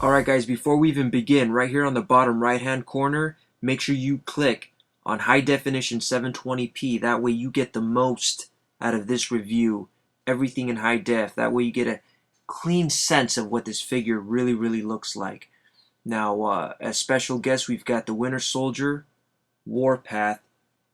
Alright guys, before we even begin, right here on the bottom right hand corner, make sure you click on high definition 720p. That way you get the most out of this review, everything in high def. That way you get a clean sense of what this figure really looks like. Now, as special guests, we've got the Winter Soldier, Warpath,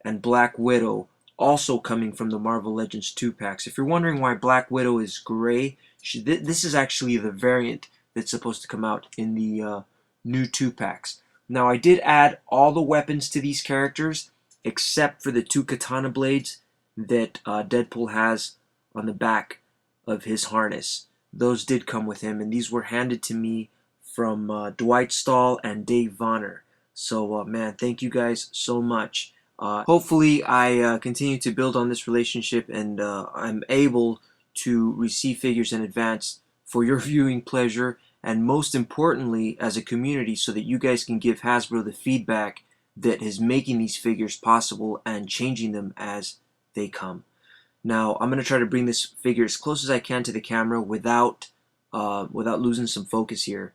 and Black Widow, also coming from the Marvel Legends 2 packs. If you're wondering why Black Widow is gray, this is actually the variant that's supposed to come out in the new 2 packs. Now, I did add all the weapons to these characters except for the 2 katana blades that Deadpool has on the back of his harness. Those did come with him, and these were handed to me from Dwight Stahl and Dave Vonner. So, man, thank you guys so much. Hopefully, I continue to build on this relationship, and I'm able to receive figures in advance for your viewing pleasure, and most importantly, as a community, so that you guys can give Hasbro the feedback that is making these figures possible and changing them as they come. Now, I'm going to try to bring this figure as close as I can to the camera without losing some focus here.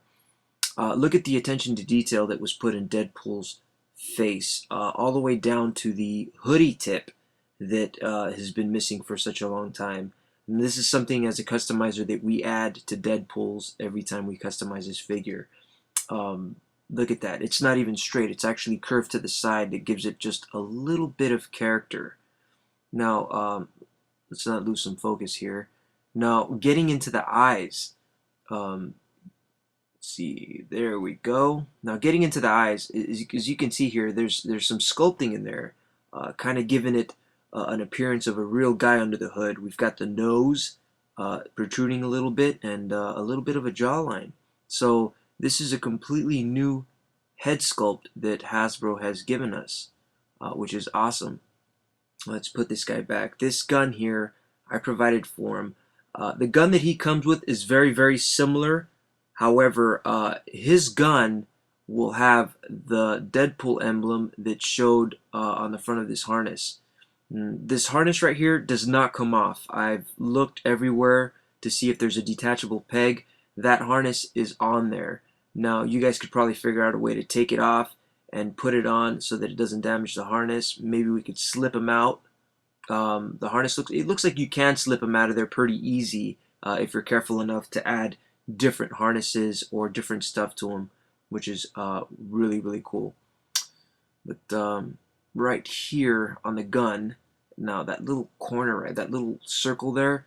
Look at the attention to detail that was put in Deadpool's face, all the way down to the hoodie tip that has been missing for such a long time. And this is something as a customizer that we add to Deadpool's every time we customize his figure. Look at that. It's not even straight. It's actually curved to the side. That gives it just a little bit of character. Now, let's not lose some focus here. Now, getting into the eyes. Let's see, there we go. Now, getting into the eyes, as you can see here, there's some sculpting in there, kind of giving it an appearance of a real guy under the hood. We've got the nose protruding a little bit and a little bit of a jawline. So this is a completely new head sculpt that Hasbro has given us, which is awesome. Let's put this guy back. This gun here, I provided for him. The gun that he comes with is very similar. However, his gun will have the Deadpool emblem that showed on the front of this harness. This harness right here does not come off. I've looked everywhere to see if there's a detachable peg. That harness is on there. Now, you guys could probably figure out a way to take it off and put it on so that it doesn't damage the harness. Maybe we could slip them out. The harness looks like you can slip them out of there pretty easy if you're careful enough to add different harnesses or different stuff to them, which is really cool. But right here on the gun, now that little corner, right, that little circle there,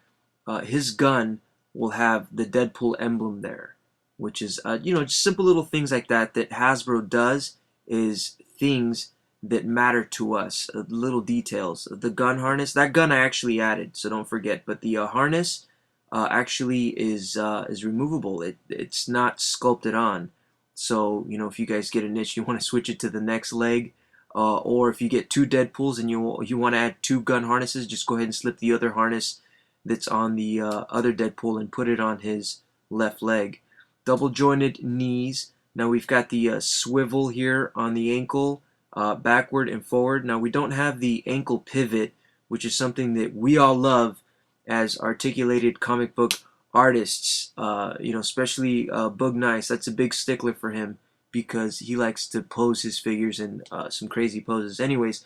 his gun will have the Deadpool emblem there, which is just simple little things like that Hasbro does, is things that matter to us, little details. The gun harness, that gun I actually added, so don't forget. But the harness actually is removable. It's not sculpted on. So if you guys get an itch, you want to switch it to the next leg, or if you get 2 Deadpools and you want to add 2 gun harnesses, just go ahead and slip the other harness that's on the other Deadpool and put it on his left leg. Double jointed knees. Now we've got the swivel here on the ankle, backward and forward. Now we don't have the ankle pivot, which is something that we all love as articulated comic book artists, especially Bug Nice. That's a big stickler for him because he likes to pose his figures in some crazy poses. Anyways,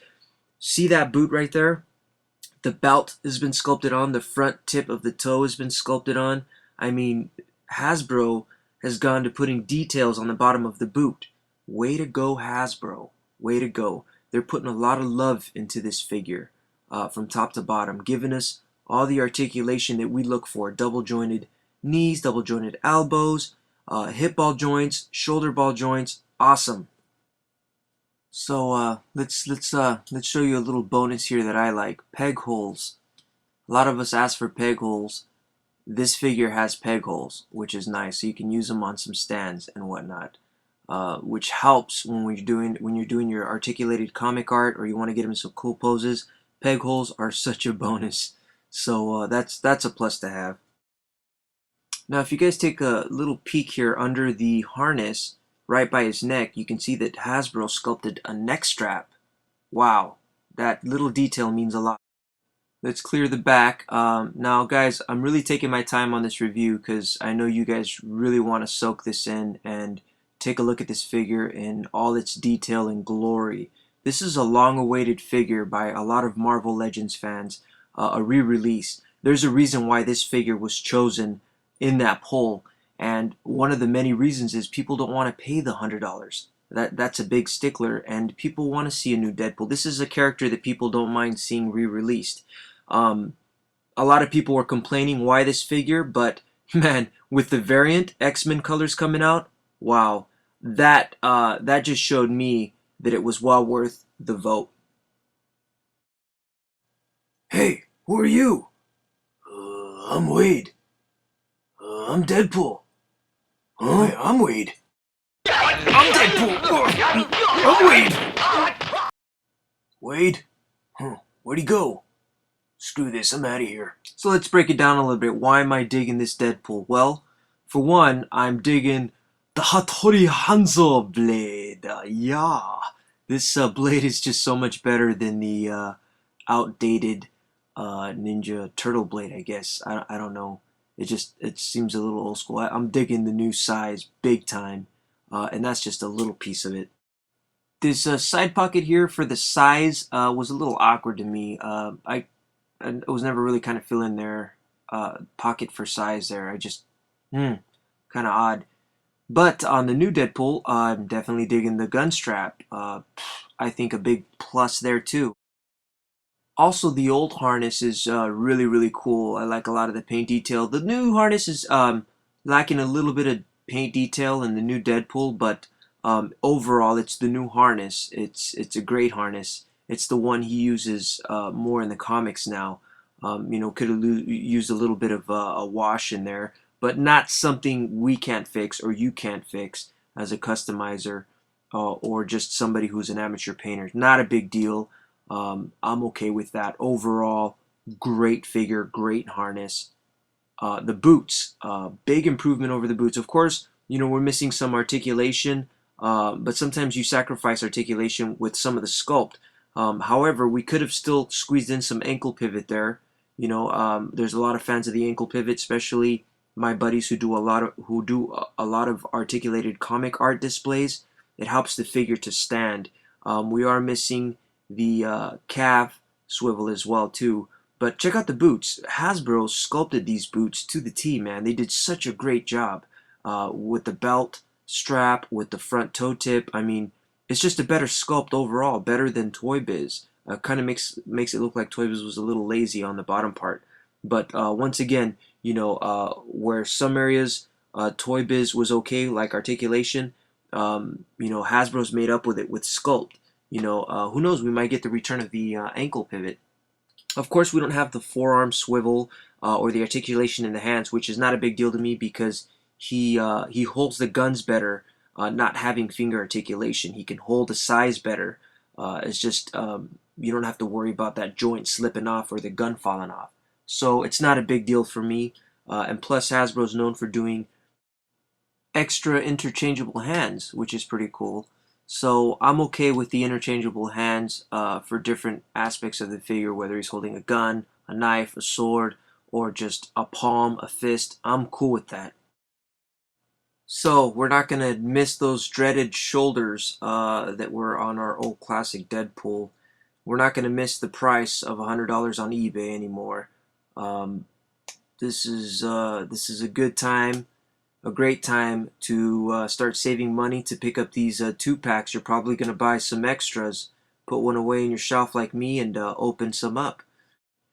see that boot right there? The belt has been sculpted on. The front tip of the toe has been sculpted on. I mean, Hasbro has gone to putting details on the bottom of the boot. Way to go, Hasbro. Way to go. They're putting a lot of love into this figure from top to bottom, giving us all the articulation that we look for. Double jointed knees, double jointed elbows, hip ball joints, shoulder ball joints. Awesome. So let's show you a little bonus here that I like. Peg holes. A lot of us ask for peg holes. This figure has peg holes, which is nice. So you can use them on some stands and whatnot, which helps when you're doing your articulated comic art, or you want to get them in some cool poses. Peg holes are such a bonus. So that's a plus to have. Now, if you guys take a little peek here under the harness, right by his neck, you can see that Hasbro sculpted a neck strap. Wow, that little detail means a lot. Let's clear the back. Now, guys, I'm really taking my time on this review because I know you guys really want to soak this in and take a look at this figure in all its detail and glory. This is a long-awaited figure by a lot of Marvel Legends fans, a re-release. There's a reason why this figure was chosen in that poll, and one of the many reasons is people don't want to pay the $100. That's a big stickler, and people want to see a new Deadpool. This is a character that people don't mind seeing re-released. Um, a lot of people were complaining why this figure, but man, with the variant X-Men colors coming out, wow, that just showed me that it was well worth the vote. Hey, who are you? I'm Wade. I'm Deadpool. Huh? Hey, I'm Wade. I'm Deadpool. I'm Wade. Wade? Huh, where'd he go? Screw this, I'm out of here. So let's break it down a little bit. Why am I digging this Deadpool? Well, for one, I'm digging the Hattori Hanzo blade. Yeah. This blade is just so much better than the outdated Ninja Turtle blade, I guess. I don't know. It seems a little old school. I'm digging the new size big time. And that's just a little piece of it. This side pocket here for the size was a little awkward to me. I was never really kind of feeling their pocket for size there. Kind of odd. But on the new Deadpool, I'm definitely digging the gun strap. I think a big plus there too. Also, the old harness is really, really cool. I like a lot of the paint detail. The new harness is lacking a little bit of paint detail in the new Deadpool, but overall, it's the new harness. It's a great harness. It's the one he uses more in the comics now. Could have used a little bit of a wash in there, but not something we can't fix or you can't fix as a customizer or just somebody who's an amateur painter. Not a big deal. I'm okay with that. Overall, great figure, great harness. The boots, big improvement over the boots. Of course, we're missing some articulation, but sometimes you sacrifice articulation with some of the sculpt. However, we could have still squeezed in some ankle pivot there. There's a lot of fans of the ankle pivot, especially my buddies who do a lot of articulated comic art displays. It helps the figure to stand. We are missing the calf swivel as well too. But check out the boots. Hasbro sculpted these boots to the T, man. They did such a great job with the belt strap, with the front toe tip. I mean, it's just a better sculpt overall, better than Toy Biz. Kind of makes it look like Toy Biz was a little lazy on the bottom part. But once again, where some areas Toy Biz was okay, like articulation, Hasbro's made up with it with sculpt. Who knows? We might get the return of the ankle pivot. Of course, we don't have the forearm swivel or the articulation in the hands, which is not a big deal to me because he holds the guns better, not having finger articulation. He can hold the size better. It's just you don't have to worry about that joint slipping off or the gun falling off. So it's not a big deal for me. And plus, Hasbro's known for doing extra interchangeable hands, which is pretty cool. So I'm okay with the interchangeable hands for different aspects of the figure, whether he's holding a gun, a knife, a sword, or just a palm, a fist. I'm cool with that. So we're not going to miss those dreaded shoulders that were on our old classic Deadpool. We're not going to miss the price of $100 on eBay anymore. Um, this is a good time, a great time to start saving money to pick up these 2-packs. You're probably going to buy some extras, put one away in your shelf like me, and open some up.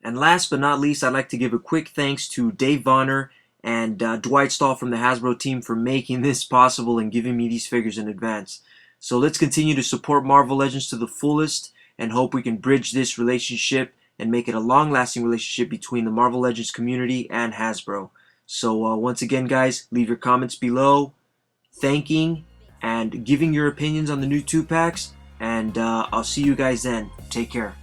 And last but not least, I'd like to give a quick thanks to Dave Vonner and Dwight Stahl from the Hasbro team for making this possible and giving me these figures in advance. So let's continue to support Marvel Legends to the fullest and hope we can bridge this relationship and make it a long-lasting relationship between the Marvel Legends community and Hasbro. So once again, guys, leave your comments below, thanking and giving your opinions on the new 2-packs, and I'll see you guys then. Take care.